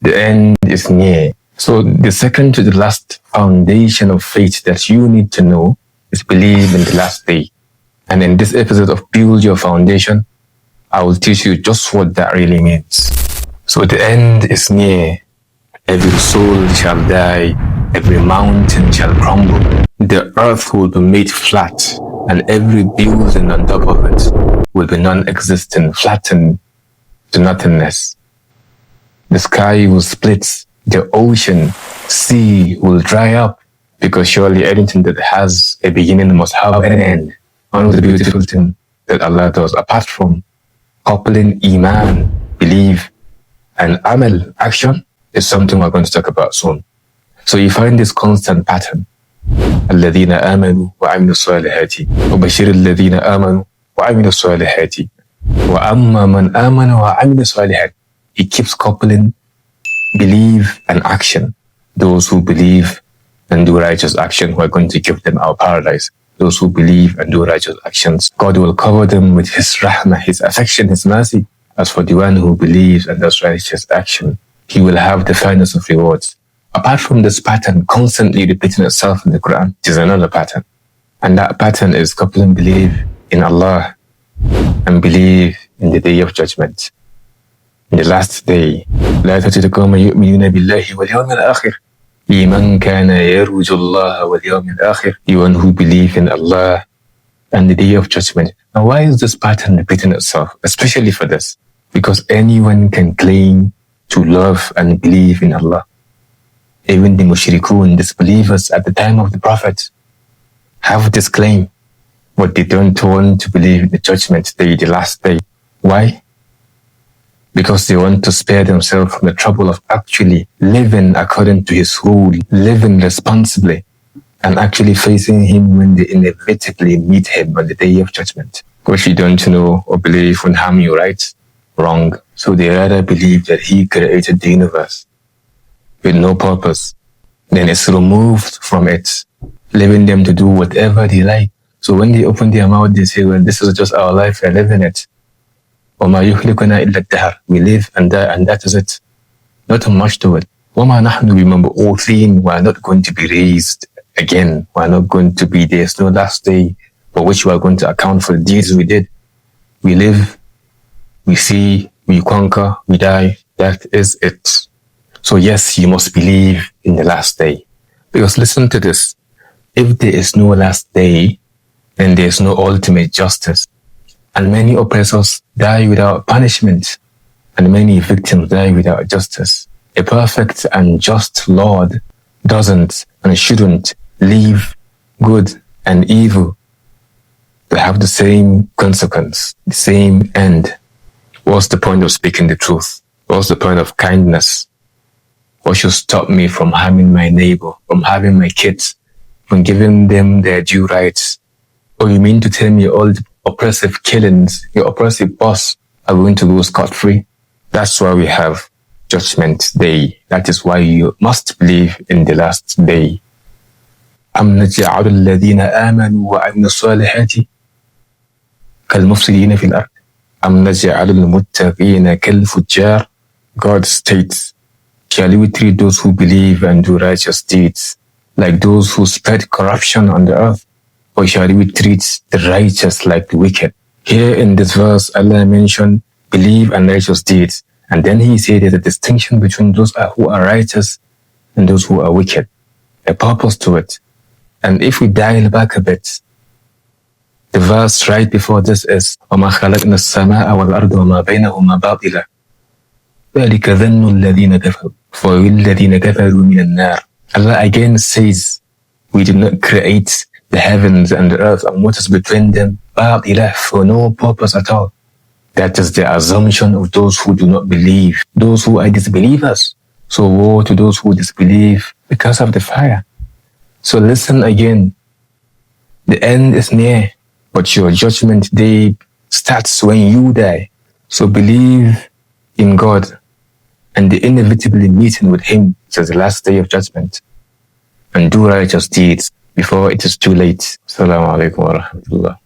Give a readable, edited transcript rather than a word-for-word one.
The end is near. So the second to the last foundation of faith that you need to know is believe in the last day. And in this episode of Build Your Foundation, I will teach you just what that really means. So the end is near. Every soul shall die. Every mountain shall crumble. The earth will be made flat, and every building on top of it will be non-existent, flattened to nothingness. The sky will split. The ocean, sea will dry up, because surely anything that has a beginning must have an end. One of the beautiful things that Allah does, apart from coupling Iman, belief, and Amal, action, is something we're going to talk about soon. So you find this constant pattern. الذين آمنوا وعملوا الصالحات وبشر الذين آمنوا وعملوا الصالحات وأما من آمن وعمل الصالحات. He keeps coupling belief and action. Those who believe and do righteous action, we're going to give them our paradise. Those who believe and do righteous actions, God will cover them with His rahmah, His affection, His mercy. As for the one who believes and does righteous action, he will have the finest of rewards. Apart from this pattern constantly repeating itself in the Qur'an, it is another pattern. And that pattern is coupling belief in Allah and belief in the Day of Judgment. In the last day, لا تجد قوما يؤمنون بالله واليوم الآخر لمن كان يرجو الله واليوم الآخر. The one who believe in Allah and the Day of Judgment. Now, why is this pattern repeating itself? Especially for this. Because anyone can claim to love and believe in Allah. Even the mushrikun, disbelievers at the time of the Prophet, have this claim, but they don't want to believe in the Judgment Day, the last day. Why? Because they want to spare themselves from the trouble of actually living according to His rule, living responsibly, and actually facing Him when they inevitably meet Him on the Day of Judgment. Because you don't know or believe will harm you, right? Wrong. So they rather believe that He created the universe with no purpose. Then it's removed from it, leaving them to do whatever they like. So when they open their mouth, they say, well, this is just our life, we're living it. وَمَا يُخْلِقُنَا إِلَّا الدَّهْرِ. We live and die, and that is it. Not much to it. وَمَا نَحْنُ remember all things. We are not going to be raised again. We are not going to be, there's no last day for which we are going to account for the deeds we did. We live, we see, we conquer, we die. That is it. So yes, you must believe in the last day. Because listen to this. If there is no last day, then there is no ultimate justice. And many oppressors die without punishment, and many victims die without justice. A perfect and just Lord doesn't and shouldn't leave good and evil to have the same consequence, the same end. What's the point of speaking the truth? What's the point of kindness? What should stop me from harming my neighbor, from having my kids, from giving them their due rights? Or you mean to tell me all the oppressive killings, your oppressive boss are going to go scot-free? That's why we have Judgment Day. That is why you must believe in the last day. أَمْ نَجْعَلُ الَّذِينَ آمَنُوا وَعَمِلُوا الصَّالِحَاتِ كَالْمُفْسِدِينَ فِي الْأَرْضِ أَمْ نَجْعَلُ الْمُتَّقِينَ كَالْفُجَّارِ. God states, shall we treat those who believe and do righteous deeds like those who spread corruption on the earth? Or shall we treat the righteous like the wicked? Here in this verse, Allah mentioned believe and righteous deeds. And then He said there's a distinction between those who are righteous and those who are wicked. A purpose to it. And if we dial back a bit, the verse right before this is وَمَا خَلَقْنَا السَّمَاءَ وَالْأَرْضَ وَمَا بَيْنَهُمَا بَاطِلًا ذَلِكَ ظَنُّ الَّذِينَ كَفَرُوا فَوَيْلُ كَفَرُوا مِنَ النَّارِ. Allah again says, we did not create the heavens and the earth and what is between them بَاطِلًا, for no purpose at all. That is the assumption of those who do not believe, those who are disbelievers. So woe to those who disbelieve because of the fire. So listen again. The end is near, but your judgment day starts when you die. So believe in God and the inevitably meeting with Him as the last day of judgment. And do righteous deeds before it is too late. Assalamu alaikum wa rahmatullah.